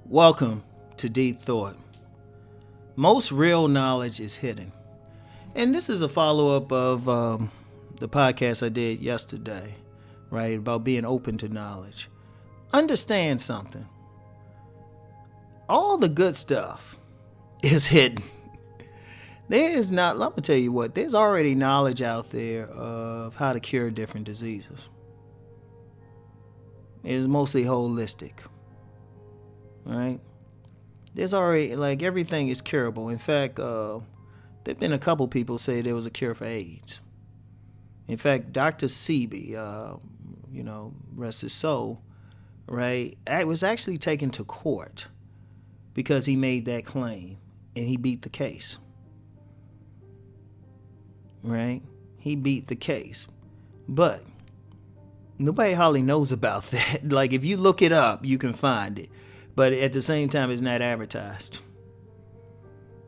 Welcome to Deep Thought. Most real knowledge is hidden. And this is a follow-up of the podcast I did yesterday, right, about being open to knowledge. Understand something. All the good stuff is hidden. There is not, let me tell you what, there's already knowledge out there of how to cure different diseases. It is mostly holistic. Right? There's already, like, everything is curable. In fact, there've been a couple people say there was a cure for AIDS. In fact, Dr. Sebi, rest his soul, right, was actually taken to court because he made that claim and he beat the case. Right? He beat the case. But nobody hardly knows about that. Like, if you look it up, you can find it. But at the same time, it's not advertised.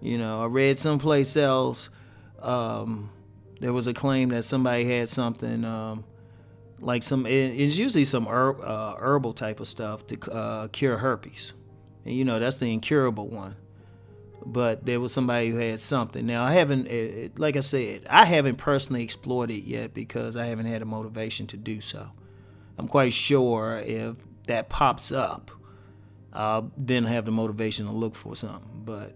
I read someplace else, there was a claim that somebody had something, it's usually some herbal type of stuff to cure herpes. And, that's the incurable one. But there was somebody who had something. Now, I haven't, like I said, I haven't personally explored it yet because I haven't had a motivation to do so. I'm quite sure if that pops up, I'll then have the motivation to look for something. But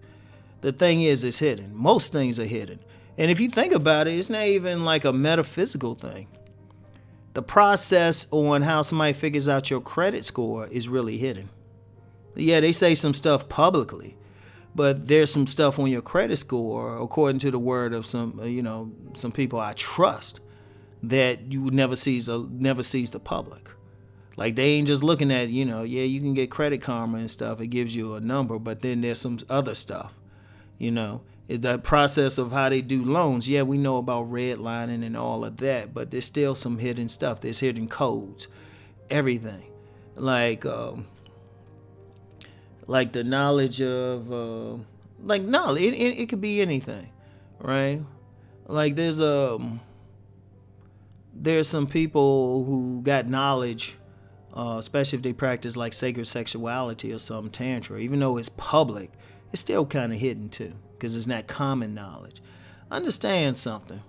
the thing is, it's hidden. Most things are hidden. And if you think about it, it's not even like a metaphysical thing. The process on how somebody figures out your credit score is really hidden. Yeah, they say some stuff publicly, but there's some stuff on your credit score, according to the word of some people I trust, that you never sees the public. Like, they ain't just looking at, you can get Credit Karma and stuff. It gives you a number, but then there's some other stuff, It's that process of how they do loans. Yeah, we know about redlining and all of that, but there's still some hidden stuff. There's hidden codes, everything. Like the knowledge of, knowledge, it could be anything, right? Like, there's some people who got knowledge, especially if they practice like sacred sexuality or some tantra, even though it's public, it's still kind of hidden too, because it's not common knowledge. Understand something.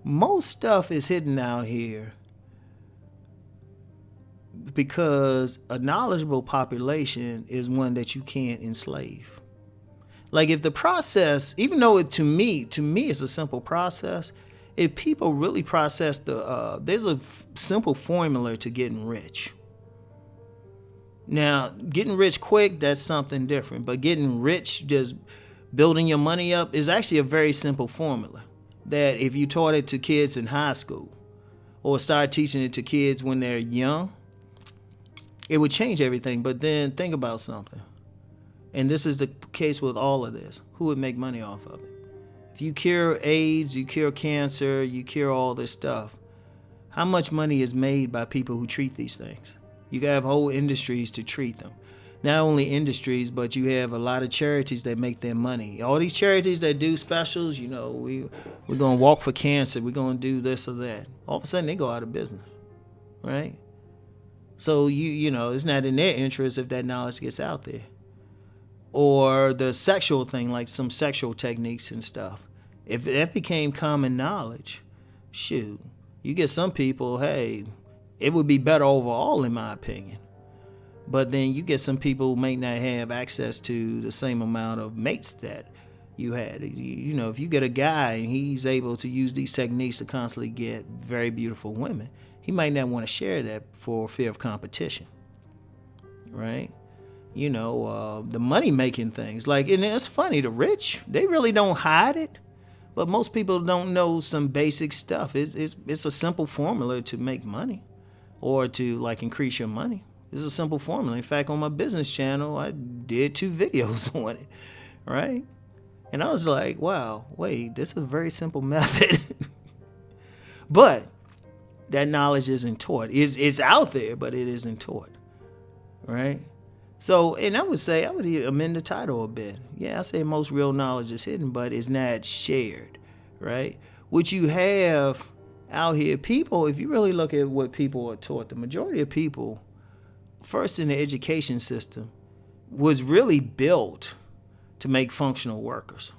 Most stuff is hidden out here because a knowledgeable population is one that you can't enslave. Like, if the process, even though to me it's a simple process, if people really process there's a simple formula to getting rich. Now, getting rich quick, that's something different. But getting rich, just building your money up, is actually a very simple formula that if you taught it to kids in high school or start teaching it to kids when they're young, it would change everything. But then think about something. And this is the case with all of this. Who would make money off of it? If you cure AIDS, you cure cancer, you cure all this stuff, how much money is made by people who treat these things? You have whole industries to treat them. Not only industries, but you have a lot of charities that make their money. All these charities that do specials, we're going to walk for cancer, we're going to do this or that. All of a sudden, they go out of business, right? So, it's not in their interest if that knowledge gets out there. Or the sexual thing, like some sexual techniques and stuff. If that became common knowledge, shoot, you get some people, hey, it would be better overall, in my opinion. But then you get some people who may not have access to the same amount of mates that you had. If you get a guy and he's able to use these techniques to constantly get very beautiful women, he might not want to share that for fear of competition, right? The money-making things. And it's funny, the rich, they really don't hide it. But most people don't know some basic stuff. It's a simple formula to make money or to, increase your money. It's a simple formula. In fact, on my business channel, I did 2 videos on it, right? And I was like, wow, wait, this is a very simple method. But that knowledge isn't taught. It's out there, but it isn't taught, right? So, and I would say, I would amend the title a bit. Yeah, I say most real knowledge is hidden, but it's not shared, right? What you have out here, people, if you really look at what people are taught, the majority of people, first in the education system, was really built to make functional workers.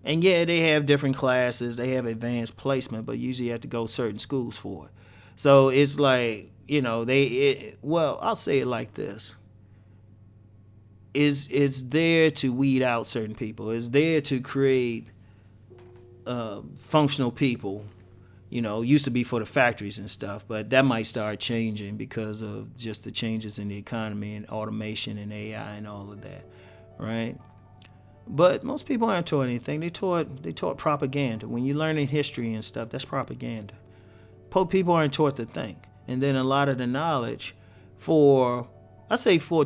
And yeah, they have different classes, they have advanced placement, but usually you have to go certain schools for it. So it's like, well, I'll say it like this. Is there to weed out certain people. Is there to create functional people. Used to be for the factories and stuff, but that might start changing because of just the changes in the economy and automation and AI and all of that, right? But most people aren't taught anything. They taught propaganda. When you learn in history and stuff, that's propaganda. People aren't taught to think. And then a lot of the knowledge, for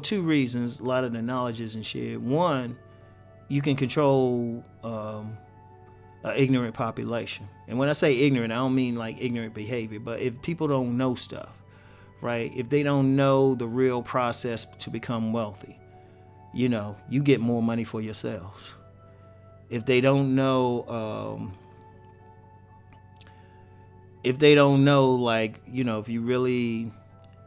two reasons, a lot of the knowledge isn't shared. One, you can control an ignorant population. And when I say ignorant, I don't mean like ignorant behavior, but if people don't know stuff, right? If they don't know the real process to become wealthy, you get more money for yourselves. If they don't know, if you really,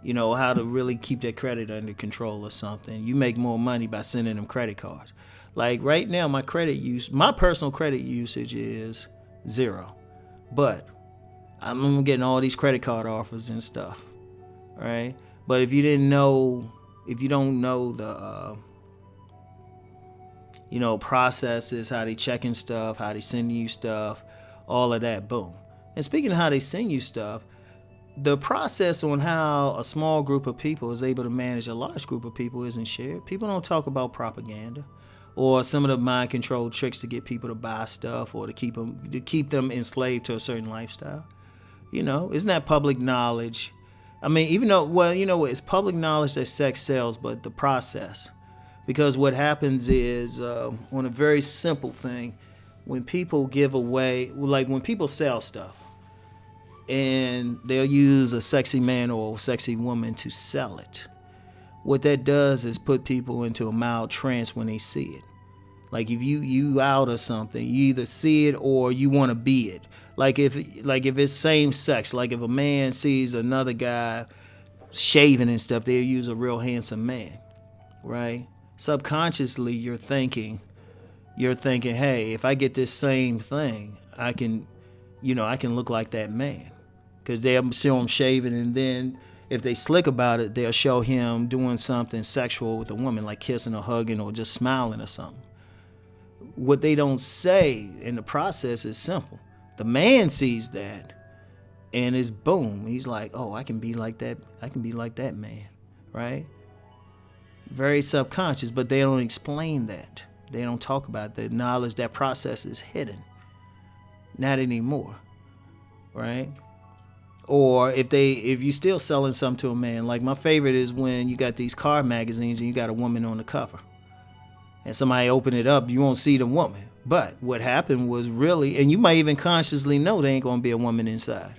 how to really keep their credit under control or something, you make more money by sending them credit cards. Like right now, my personal credit usage is 0, but I'm getting all these credit card offers and stuff, right? But if you don't know the, processes, how they checking stuff, how they sending you stuff, all of that, boom. And speaking of how they send you stuff, the process on how a small group of people is able to manage a large group of people isn't shared. People don't talk about propaganda or some of the mind control tricks to get people to buy stuff or to keep them enslaved to a certain lifestyle. Isn't that public knowledge? I mean, even though, it's public knowledge that sex sells, but the process. Because what happens is, on a very simple thing, when people give away, like when people sell stuff, and they'll use a sexy man or a sexy woman to sell it, what that does is put people into a mild trance when they see it. Like if you out or something, you either see it or you want to be it. Like if it's same sex, like if a man sees another guy shaving and stuff, they'll use a real handsome man, right? Subconsciously, you're thinking, hey, if I get this same thing, I can look like that man, because they'll show him shaving, and then if they slick about it, they'll show him doing something sexual with a woman, like kissing or hugging or just smiling or something. What they don't say in the process is simple. The man sees that, and it's boom. He's like, oh, I can be like that. I can be like that man, right? Very subconscious, but they don't explain that. They don't talk about the knowledge. That process is hidden. Not anymore, right? Or if you still selling something to a man, like my favorite is when you got these car magazines and you got a woman on the cover, and somebody open it up, you won't see the woman. But what happened was really, and you might even consciously know there ain't gonna be a woman inside.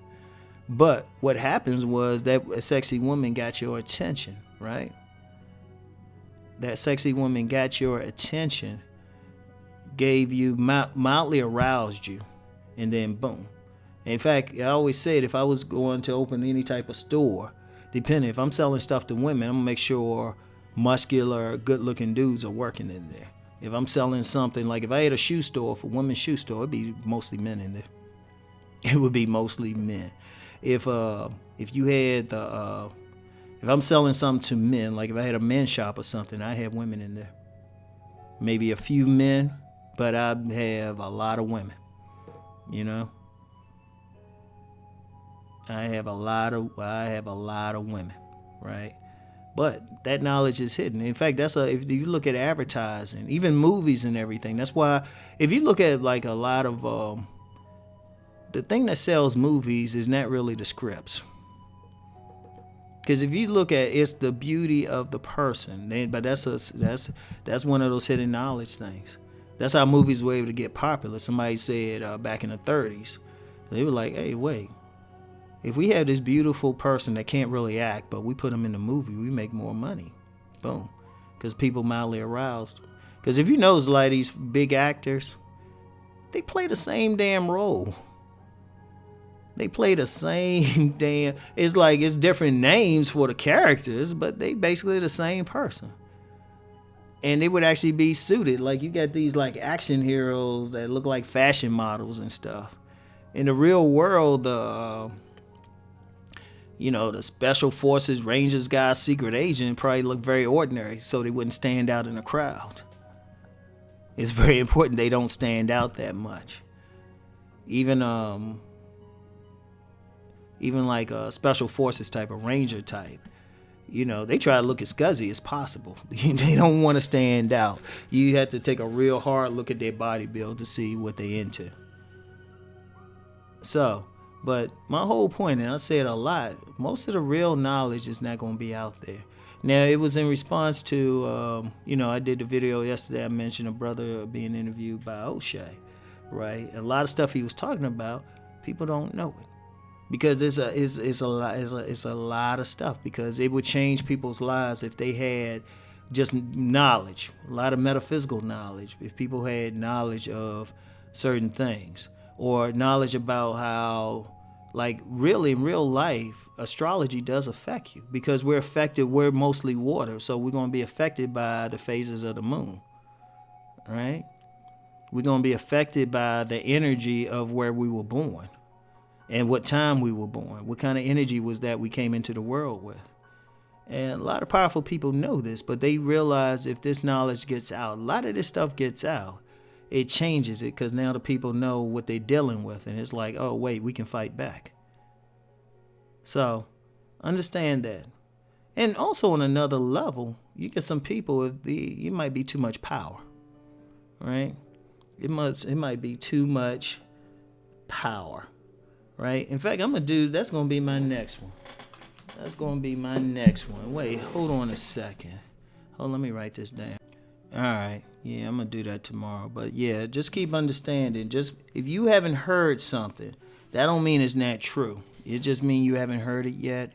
But what happens was that a sexy woman got your attention, right? That sexy woman got your attention, gave you, mildly aroused you, and then boom. In fact, I always said if I was going to open any type of store, depending, if I'm selling stuff to women, I'm gonna make sure muscular, good-looking dudes are working in there. If I'm selling something, like if I had a shoe store, for women's shoe store, it'd be mostly men in there. It would be mostly men. If you had the if I'm selling something to men, like if I had a men's shop or something, I have women in there. Maybe a few men, but I have a lot of women. I have a lot of women, right? But that knowledge is hidden. In fact, if you look at advertising, even movies and everything, that's why if you look at like a lot of the thing that sells movies is not really the scripts. Because if you look at, it's the beauty of the person. But that's one of those hidden knowledge things. That's how movies were able to get popular. Somebody said back in the 30s, they were like, hey, wait. If we have this beautiful person that can't really act, but we put them in the movie, we make more money. Boom. Because people mildly aroused. Because if you notice, like these big actors, they play the same damn role. They play the same damn. It's like it's different names for the characters, but they basically the same person. And they would actually be suited. Like you got these like action heroes that look like fashion models and stuff. In the real world, the special forces, Rangers guy, secret agent probably look very ordinary, so they wouldn't stand out in a crowd. It's very important they don't stand out that much. Even like a special forces type, a ranger type, they try to look as scuzzy as possible. They don't want to stand out. You have to take a real hard look at their body build to see what they into. So, but my whole point, and I say it a lot, most of the real knowledge is not going to be out there. Now, it was in response to, I did the video yesterday. I mentioned a brother being interviewed by O'Shea, right? A lot of stuff he was talking about, people don't know it. Because it's a lot of stuff, because it would change people's lives if they had just knowledge, a lot of metaphysical knowledge, if people had knowledge of certain things, or knowledge about how, like, really in real life, astrology does affect you, because we're mostly water, so we're going to be affected by the phases of the moon, right? We're going to be affected by the energy of where we were born. And what time we were born, what kind of energy was that we came into the world with. And a lot of powerful people know this, but they realize if this knowledge gets out, a lot of this stuff gets out, it changes it, because now the people know what they're dealing with. And it's like, oh, wait, we can fight back. So understand that. And also on another level, you get some people, you might be too much power, right? It might be too much power. Right? In fact, that's going to be my next one. That's going to be my next one. Wait, hold on a second. Let me write this down. All right. Yeah, I'm going to do that tomorrow. But yeah, just keep understanding. Just if you haven't heard something, that don't mean it's not true. It just means you haven't heard it yet.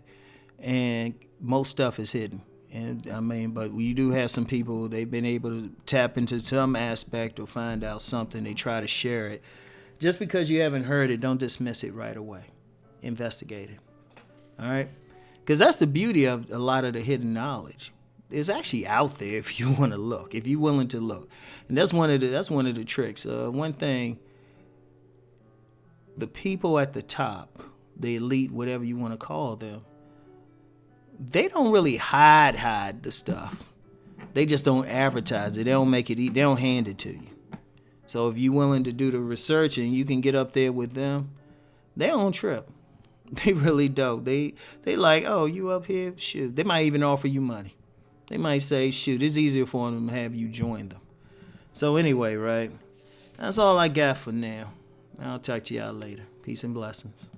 And most stuff is hidden. And but you do have some people, they've been able to tap into some aspect or find out something. They try to share it. Just because you haven't heard it, don't dismiss it right away. Investigate it. All right? Because that's the beauty of a lot of the hidden knowledge. It's actually out there if you want to look, if you're willing to look. And that's one of the tricks. One thing, the people at the top, the elite, whatever you want to call them, they don't really hide the stuff. They just don't advertise it. They don't make it eat. They don't hand it to you. So if you're willing to do the research and you can get up there with them, they don't trip. They really don't. They like, oh, you up here? Shoot. They might even offer you money. They might say, shoot, it's easier for them to have you join them. So anyway, right? That's all I got for now. I'll talk to y'all later. Peace and blessings.